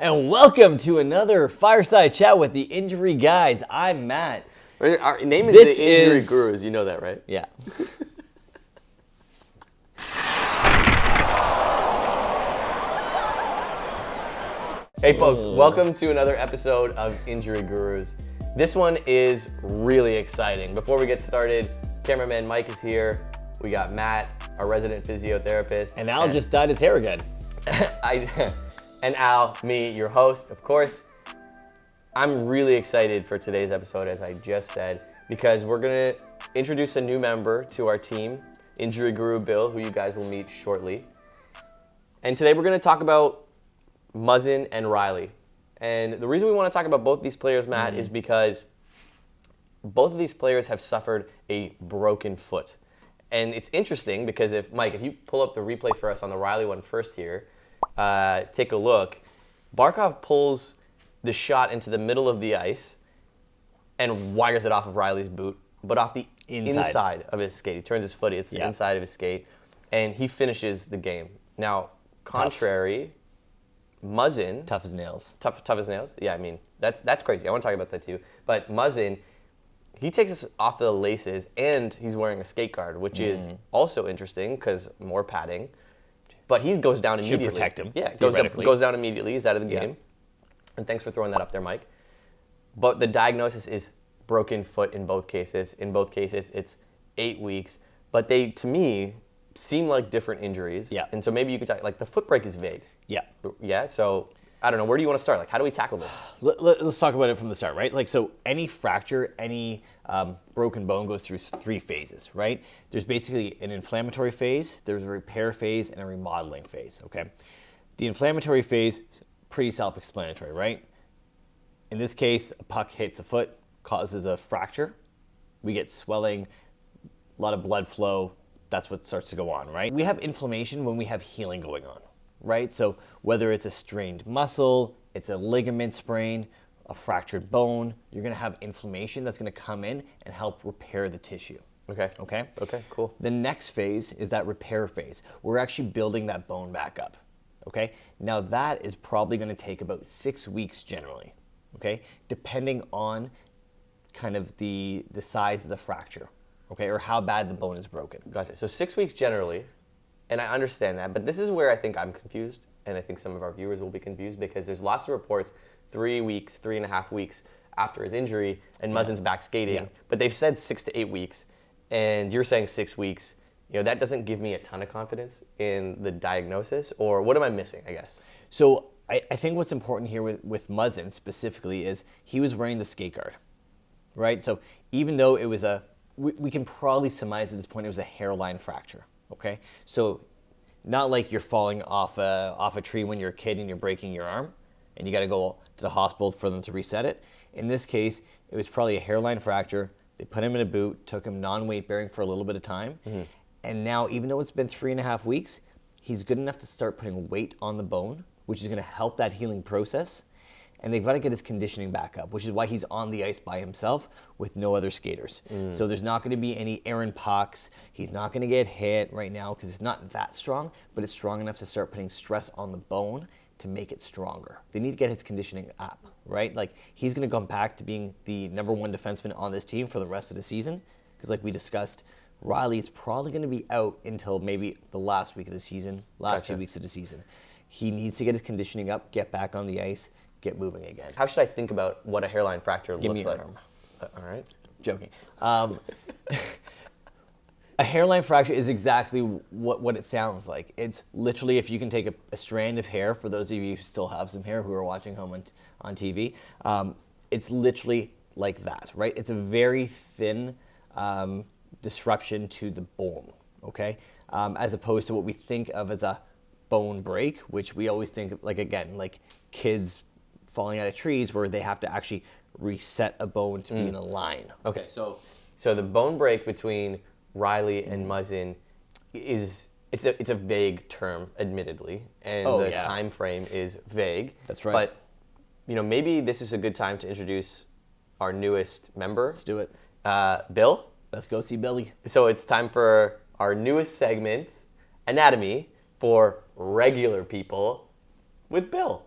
And welcome to another Fireside Chat with the Injury Guys. I'm Matt. Our name is the Injury Gurus. You know that, right? Yeah. Hey folks, welcome to another episode of Injury Gurus. This one is really exciting. Before we get started, cameraman Mike is here. We got Matt, our resident physiotherapist. And Al just dyed his hair again. And Al, me, your host, of course. I'm really excited for today's episode, as I just said, because we're gonna introduce a new member to our team, Injury Guru Bill, who you guys will meet shortly. And today we're gonna talk about Muzzin and Rielly. And the reason we wanna talk about both these players, Matt, is because both of these players have suffered a broken foot. And it's interesting because if you pull up the replay for us on the Rielly one first here, take a look. Barkov pulls the shot into the middle of the ice and wires it off of Rielly's boot, but off the inside of his skate. He turns his foot, it's the inside of his skate, and he finishes the game. Now, contrary, Muzzin... Tough as nails. Tough as nails? Yeah, I mean, that's crazy. I want to talk about that too. But Muzzin, he takes us off the laces, and he's wearing a skate guard, which is also interesting because more padding. But he goes down immediately. Should protect him. Yeah, goes down immediately. He's out of the game. And thanks for throwing that up there, Mike. But the diagnosis is broken foot in both cases. In both cases, it's 8 weeks. But they, to me, seem like different injuries. Yeah. And so maybe you could talk, like the foot break is vague. Yeah. Yeah, so I don't know. Where do you want to start? Like, how do we tackle this? Let's talk about it from the start, right? Like, so any fracture, any broken bone goes through 3 phases, right? There's basically an inflammatory phase, there's a repair phase, and a remodeling phase, okay? The inflammatory phase is pretty self-explanatory, right? In this case, a puck hits a foot, causes a fracture. We get swelling, a lot of blood flow. That's what starts to go on, right? We have inflammation when we have healing going on, right? So whether it's a strained muscle, it's a ligament sprain, a fractured bone, you're gonna have inflammation that's gonna come in and help repair the tissue. Okay, cool. The next phase is that repair phase. We're actually building that bone back up, okay? Now that is probably gonna take about 6 weeks generally, okay? Depending on kind of the size of the fracture, okay? Or how bad the bone is broken. Gotcha, so 6 weeks generally, and I understand that, but this is where I think I'm confused, and I think some of our viewers will be confused because there's lots of reports 3 weeks, 3.5 weeks after his injury, and Muzzin's back skating, but they've said 6 to 8 weeks, and you're saying 6 weeks. You know, that doesn't give me a ton of confidence in the diagnosis, or what am I missing, I guess? So I think what's important here with Muzzin specifically is he was wearing the skate guard, right? So even though it was we can probably surmise at this point it was a hairline fracture. Okay, so not like you're falling off a tree when you're a kid and you're breaking your arm and you got to go to the hospital for them to reset it. In this case, it was probably a hairline fracture. They put him in a boot, took him non-weight bearing for a little bit of time. And now, even though it's been 3.5 weeks, he's good enough to start putting weight on the bone, which is going to help that healing process. And they've got to get his conditioning back up, which is why he's on the ice by himself with no other skaters. So there's not going to be any Aaron pucks. He's not going to get hit right now because it's not that strong, but it's strong enough to start putting stress on the bone to make it stronger. They need to get his conditioning up, right? Like, he's going to come back to being the #1 defenseman on this team for the rest of the season because, like we discussed, Rielly is probably going to be out until maybe the last week of the season, last 2 weeks of the season. He needs to get his conditioning up, get back on the ice, get moving again. How should I think about what a hairline fracture looks like? Give me your arm. All right. Joking. A hairline fracture is exactly what it sounds like. It's literally, if you can take a strand of hair, for those of you who still have some hair who are watching home on TV, it's literally like that, right? It's a very thin disruption to the bone, okay? As opposed to what we think of as a bone break, which we always think of, like, again, like kids falling out of trees where they have to actually reset a bone to be in a line. Okay, so the bone break between Rielly and Muzzin it's a vague term, admittedly, and time frame is vague. That's right. But maybe this is a good time to introduce our newest member. Let's do it. Bill. Let's go see Billy. So it's time for our newest segment, Anatomy for Regular People with Bill.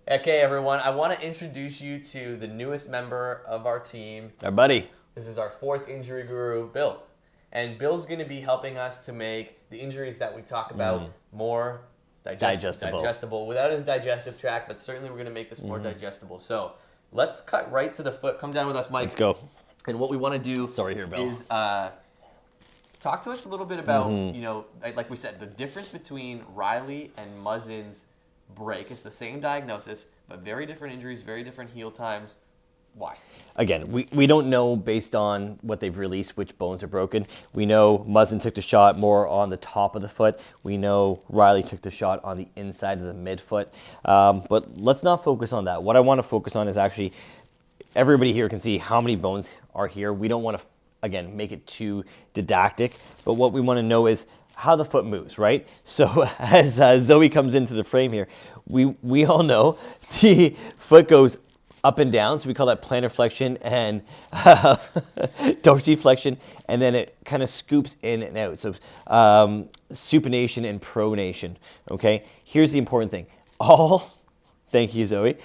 Okay, everyone, I want to introduce you to the newest member of our team. Our buddy. This is our fourth injury guru, Bill. And Bill's going to be helping us to make the injuries that we talk about more digestible without his digestive tract, but certainly we're going to make this more digestible. So let's cut right to the foot. Come down with us, Mike. Let's go. And what we want to do Sorry here, Bill. is talk to us a little bit about, like we said, the difference between Rielly and Muzzin's break. It's the same diagnosis, but very different injuries, very different heal times. Why? Again, we don't know based on what they've released which bones are broken. We know Muzzin took the shot more on the top of the foot. We know Rielly took the shot on the inside of the midfoot. But let's not focus on that. What I want to focus on is actually everybody here can see how many bones are here. We don't want to, again, make it too didactic. But what we want to know is how the foot moves, right? So as Zoe comes into the frame here, we all know the foot goes up and down, so we call that plantar flexion and dorsiflexion, and then it kind of scoops in and out. So supination and pronation, okay? Here's the important thing. Thank you, Zoe.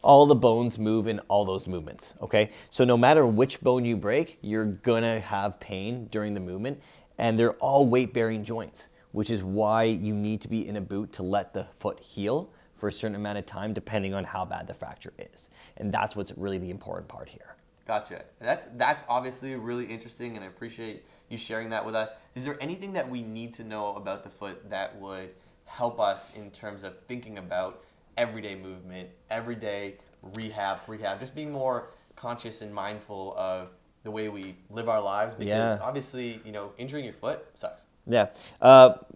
All the bones move in all those movements, okay? So no matter which bone you break, you're gonna have pain during the movement, and they're all weight-bearing joints, which is why you need to be in a boot to let the foot heal for a certain amount of time, depending on how bad the fracture is. And that's what's really the important part here. Gotcha. That's obviously really interesting, and I appreciate you sharing that with us. Is there anything that we need to know about the foot that would help us in terms of thinking about everyday movement, everyday rehab, just being more conscious and mindful of the way we live our lives? Because obviously, injuring your foot sucks. Yeah.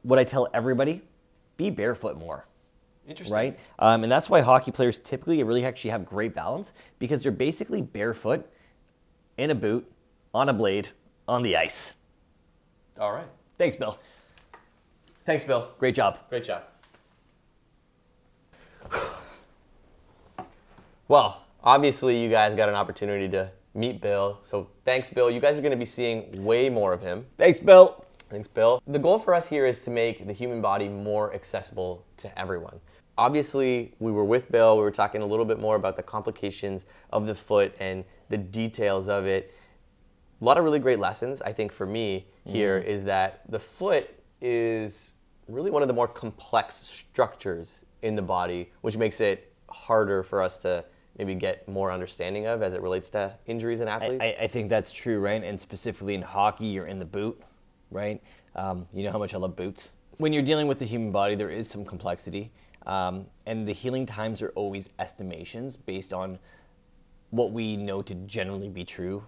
What I tell everybody, be barefoot more. Interesting. Right? And that's why hockey players typically really actually have great balance, because they're basically barefoot in a boot, on a blade, on the ice. All right. Thanks, Bill. Thanks, Bill. Great job. Great job. Well, obviously you guys got an opportunity to meet Bill, so thanks, Bill. You guys are going to be seeing way more of him. Thanks, Bill. Thanks, Bill. The goal for us here is to make the human body more accessible to everyone. Obviously, we were with Bill. We were talking a little bit more about the complications of the foot and the details of it. A lot of really great lessons, I think, for me here is that the foot is really one of the more complex structures in the body, which makes it harder for us to maybe get more understanding of as it relates to injuries in athletes. I think that's true, right? And specifically in hockey, you're in the boot, right? You know how much I love boots. When you're dealing with the human body, there is some complexity. And the healing times are always estimations based on what we know to generally be true,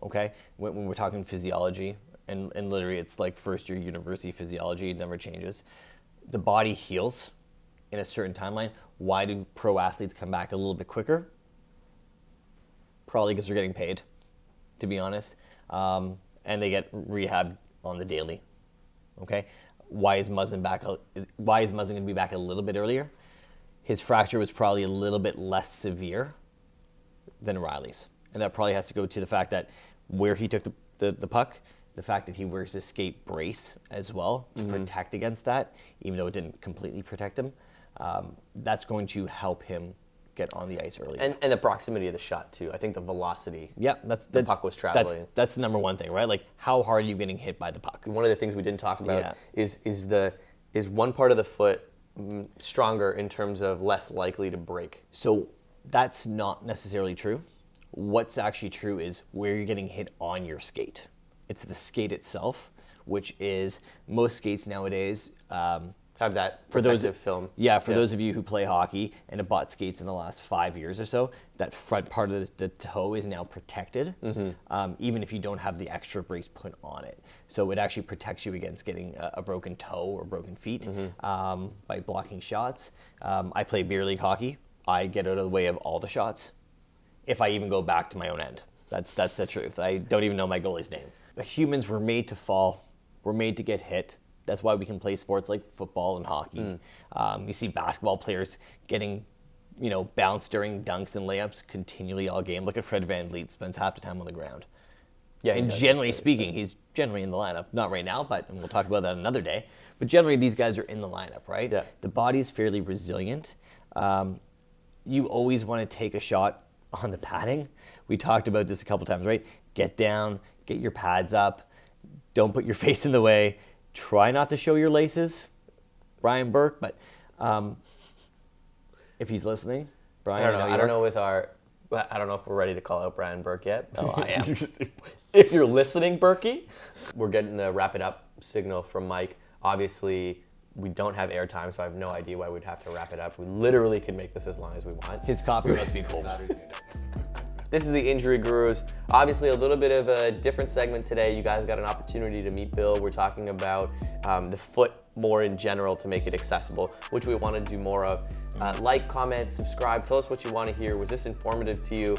okay? When we're talking physiology, and literally it's like first year university physiology, it never changes. The body heals in a certain timeline. Why do pro athletes come back a little bit quicker? Probably because they're getting paid, to be honest. And they get rehab on the daily, okay? Why is Muzzin going to be back a little bit earlier? His fracture was probably a little bit less severe than Rielly's. And that probably has to go to the fact that where he took the puck, the fact that he wears a skate brace as well to protect against that, even though it didn't completely protect him, that's going to help him get on the ice early. And the proximity of the shot, too. I think the velocity the puck was traveling. That's the number one thing, right? Like, how hard are you getting hit by the puck? One of the things we didn't talk about is one part of the foot stronger in terms of less likely to break. So that's not necessarily true. What's actually true is where you're getting hit on your skate. It's the skate itself, which is most skates nowadays have that protective film. Yeah, for those of you who play hockey and have bought skates in the last 5 years or so, that front part of the toe is now protected, even if you don't have the extra brace put on it. So it actually protects you against getting a broken toe or broken feet by blocking shots. I play beer league hockey. I get out of the way of all the shots, if I even go back to my own end. That's the truth. I don't even know my goalie's name. The humans were made to fall. We're made to get hit. That's why we can play sports like football and hockey. You see basketball players getting, bounced during dunks and layups continually all game. Look at Fred VanVleet, spends half the time on the ground. Yeah, and generally speaking, he's generally in the lineup. Not right now, but and we'll talk about that another day. But generally, these guys are in the lineup, right? Yeah. The body is fairly resilient. You always want to take a shot on the padding. We talked about this a couple times, right? Get down, get your pads up. Don't put your face in the way. Try not to show your laces, Brian Burke, but if he's listening, Brian. I don't know if we're ready to call out Brian Burke yet. Oh, I am. If you're listening, Berkey, we're getting the wrap it up signal from Mike. Obviously, we don't have airtime, so I have no idea why we'd have to wrap it up. We literally could make this as long as we want. His coffee must be cold. This is the Injury Gurus. Obviously, a little bit of a different segment today. You guys got an opportunity to meet Bill. We're talking about the foot more in general to make it accessible, which we want to do more of. Like, comment, subscribe. Tell us what you want to hear. Was this informative to you?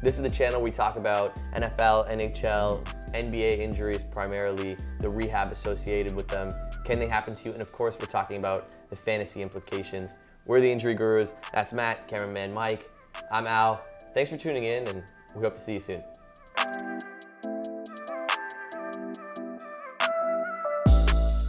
This is the channel we talk about NFL, NHL, NBA injuries primarily, the rehab associated with them. Can they happen to you? And of course, we're talking about the fantasy implications. We're the Injury Gurus. That's Matt, cameraman Mike. I'm Al. Thanks for tuning in, and we hope to see you soon.